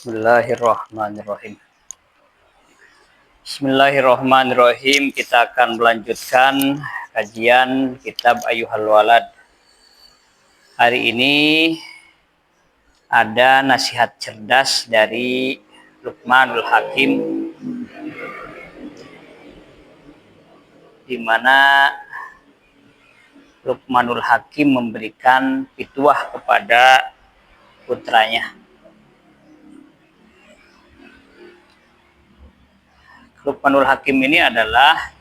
Bismillahirrahmanirrahim. Bismillahirrahmanirrahim. Kita akan melanjutkan kajian kitab Ayyuhal Walad. Hari ini ada nasihat cerdas dari Luqmanul Hakim, di mana Luqmanul Hakim memberikan pituah kepada putranya. Luqmanul Hakim ini adalah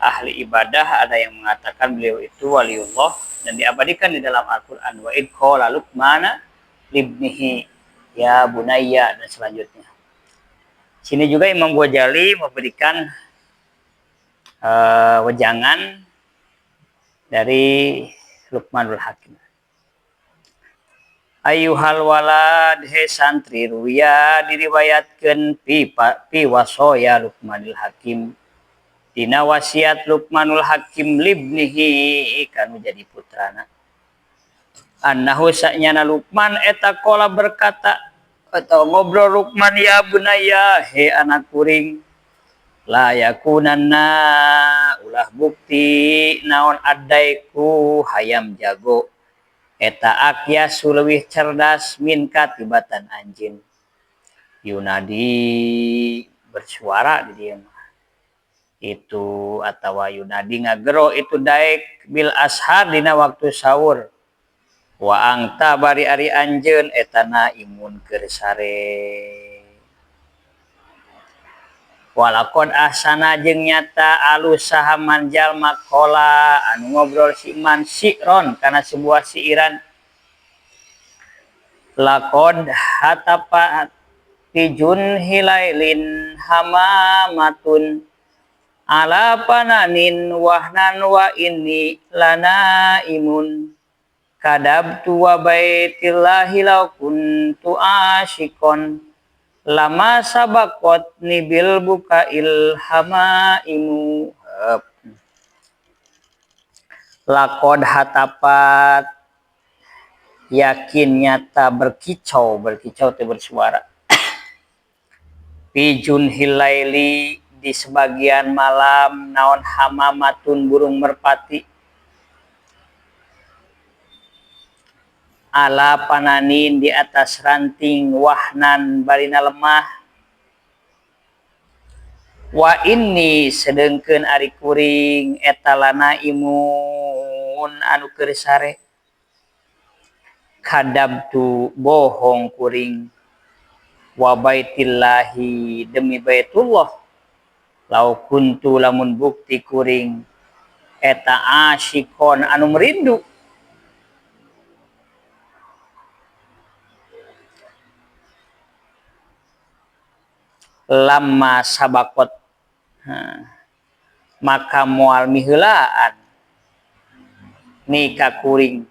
ahli ibadah. Ada yang mengatakan beliau itu waliullah dan diabadikan di dalam Al-Quran. Wa id qala Luqmana libnihi ya bunayya, dan selanjutnya. Sini juga Imam Ghazali memberikan wejangan dari Luqmanul Hakim. Ayyuhal walad, he santri, ruya diriwayatkeun pi wasoya Luqmanul Hakim, dina wasiat Luqmanul Hakim libnihi kanu jadi putrana. Annahu sa'nyana Luqman eta qala berkata atau ngobrol Luqman, ya bunayya, he anak kuring, la yakunanna ulah bukti naon adaiku hayam jago eta akyas leuwih cerdas min katibatan anjeun. Yunadi bersuara di dieu itu, atau yunadi ngagero itu daek bil ashar dina waktu sahur. Wa angta bari ari anjeun etana imun keur sare. Walakon ahsana jeung nyata alus sahaman jalma kola anu ngobrol si man siron kana sebuah siiran. Lakod hatapat tijun hilailin hamamatun ala pananin wahnan wa inni lana imun kadabtu wa baitillahi law kuntu asyikon lama sabakot nibil bukail hamaimu. Lakod hatapat yakin nyata berkicau itu bersuara. Pijun hilaili di sebagian malam, naon hamamatun burung merpati, ala pananin di atas ranting, wahnan barina lemah, wa inni sedengkeun ari kuring etalana imun anu keur sare. Kadabtu bohong kuring, wa baitillahi demi baitullah, lau kuntu lamun bukti kuring eta asyikon anu merindu. Lama sabakot maka moal miheulaan nika kuring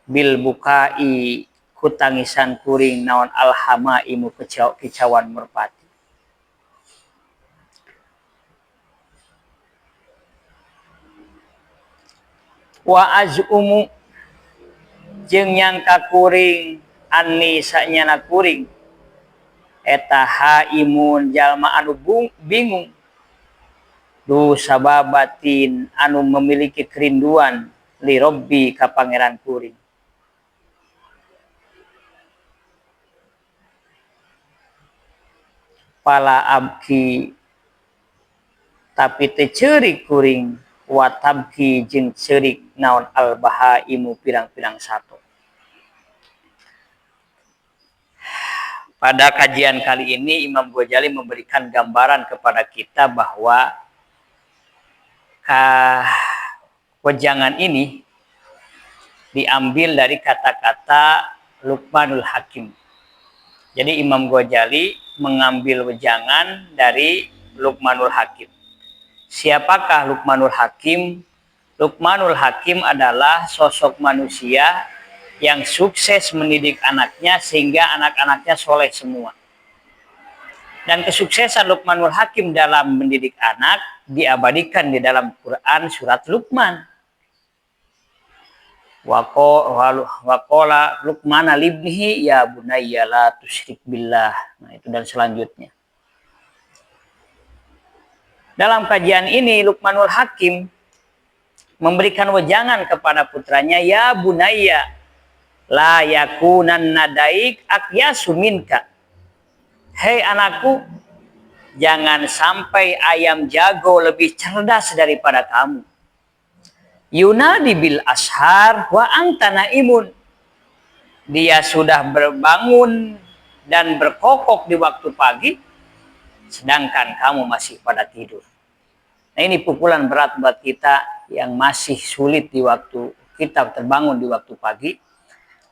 bil bukai kutangisan kuring naon alhama imu kicauan merpati. Wa azumu jeung nyangka kuring anni sanyana kuring eta haimun jalma anu bingung, du sababatin anu memiliki kerinduan li robbi ka pangeran kuring. Pala abki tapi teu ceurik kuring, wa tabki jeung ceurik naon albahaimu pirang-pirang sato. Pada kajian kali ini Imam Ghazali memberikan gambaran kepada kita bahwa wejangan ini diambil dari kata-kata Luqmanul Hakim. Jadi Imam Ghazali mengambil wejangan dari Luqmanul Hakim. Siapakah Luqmanul Hakim? Luqmanul Hakim adalah sosok manusia yang sukses mendidik anaknya sehingga anak-anaknya soleh semua. Dan kesuksesan Luqmanul Hakim dalam mendidik anak diabadikan di dalam Quran surat Luqman. Waqala Luqman libnihi ya bunayya la tusyrik billah. Nah, itu dan selanjutnya. Dalam kajian ini Luqmanul Hakim memberikan wejangan kepada putranya, ya bunayya la yakunan nadaik akyasu minka. Hei anakku, jangan sampai ayam jago lebih cerdas daripada kamu. Yunadi bil ashar wa anta naimun. Dia sudah berbangun dan berkokok di waktu pagi, sedangkan kamu masih pada tidur. Nah, ini pukulan berat buat kita yang masih sulit di waktu kita terbangun di waktu pagi.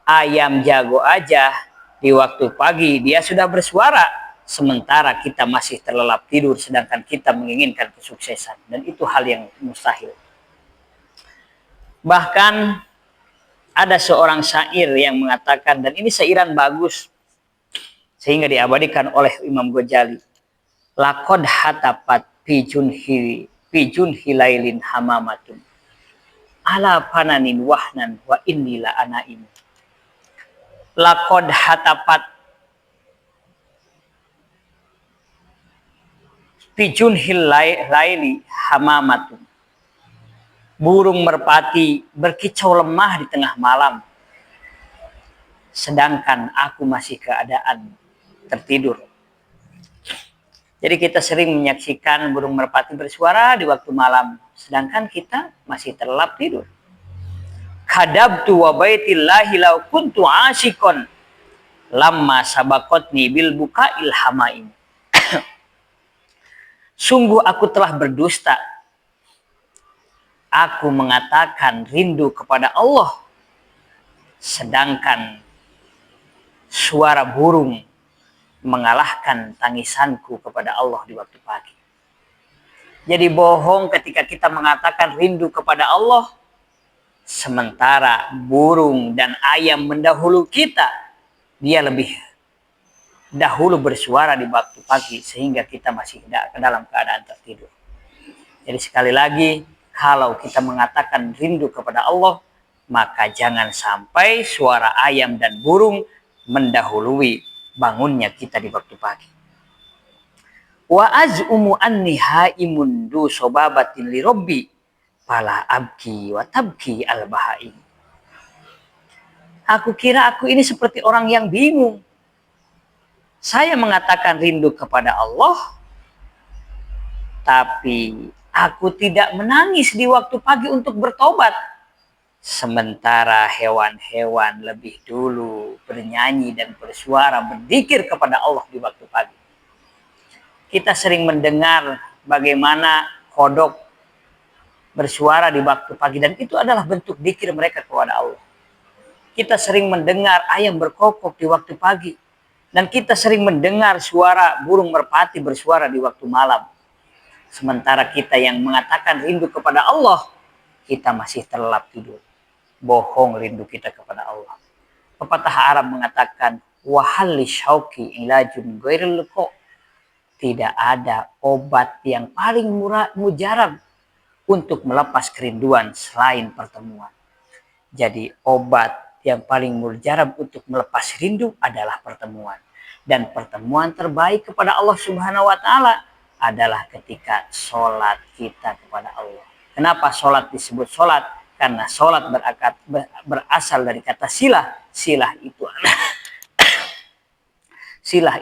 Ayam jago aja di waktu pagi dia sudah bersuara, sementara kita masih terlelap tidur, sedangkan kita menginginkan kesuksesan. Dan itu hal yang mustahil. Bahkan ada seorang syair yang mengatakan, dan ini syairan bagus, sehingga diabadikan oleh Imam Ghazali. Laqad hatapat pijun hilailin hamamatun. Ala pananin wahnan wa innila anaim. Laqad hatapat pijun hilaili hamamatun. Burung merpati berkicau lemah di tengah malam, sedangkan aku masih keadaan tertidur. Jadi kita sering menyaksikan burung merpati bersuara di waktu malam, sedangkan kita masih terlelap tidur. Kadabtu wa baitillahi law kuntu asyikon lamma sabaqatni bil buka'il hamaim. Sungguh aku telah berdusta. Aku mengatakan rindu kepada Allah, sedangkan suara burung mengalahkan tangisanku kepada Allah di waktu pagi. Jadi bohong ketika kita mengatakan rindu kepada Allah, sementara burung dan ayam mendahulu kita. Dia lebih dahulu bersuara di waktu pagi, sehingga kita masih dalam keadaan tertidur. Jadi sekali lagi, kalau kita mengatakan rindu kepada Allah, maka jangan sampai suara ayam dan burung mendahului bangunnya kita di waktu pagi. Wa az'umu anni haimun du sobabatin li robbi fala abki wa tabki al bahaim. Aku kira aku ini seperti orang yang bingung. Saya mengatakan rindu kepada Allah, tapi aku tidak menangis di waktu pagi untuk bertobat. Sementara hewan-hewan lebih dulu bernyanyi dan bersuara berzikir kepada Allah di waktu pagi. Kita sering mendengar bagaimana kodok bersuara di waktu pagi, dan itu adalah bentuk zikir mereka kepada Allah. Kita sering mendengar ayam berkokok di waktu pagi, dan kita sering mendengar suara burung merpati bersuara di waktu malam. Sementara kita yang mengatakan rindu kepada Allah, kita masih terlelap tidur. Bohong rindu kita kepada Allah. Pepatah Arab mengatakan, wahal li syauqi ilajun ghairil liqa. Tidak ada obat yang paling mujarab untuk melepas kerinduan selain pertemuan. Jadi obat yang paling mujarab untuk melepas rindu adalah pertemuan. Dan pertemuan terbaik kepada Allah Subhanahu wa Ta'ala adalah ketika sholat kita kepada Allah. Kenapa sholat disebut sholat? Karena sholat berasal dari kata silah. Silah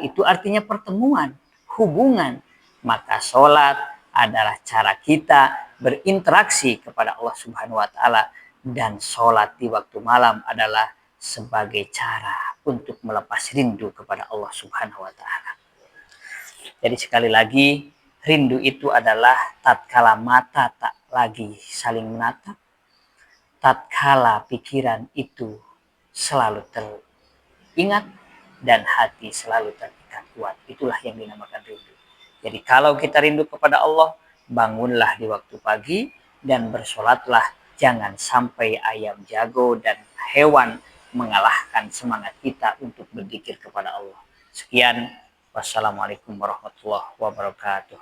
itu artinya pertemuan, hubungan. Maka sholat adalah cara kita berinteraksi kepada Allah Subhanahu wa Ta'ala. Dan sholat di waktu malam adalah sebagai cara untuk melepas rindu kepada Allah Subhanahu wa Ta'ala. Jadi sekali lagi, rindu itu adalah tatkala mata tak lagi saling menatap, tatkala pikiran itu selalu teringat, dan hati selalu terikat kuat. Itulah yang dinamakan rindu. Jadi kalau kita rindu kepada Allah, bangunlah di waktu pagi dan bersolatlah. Jangan sampai ayam jago dan hewan mengalahkan semangat kita untuk berzikir kepada Allah. Sekian. Wassalamualaikum warahmatullahi wabarakatuh.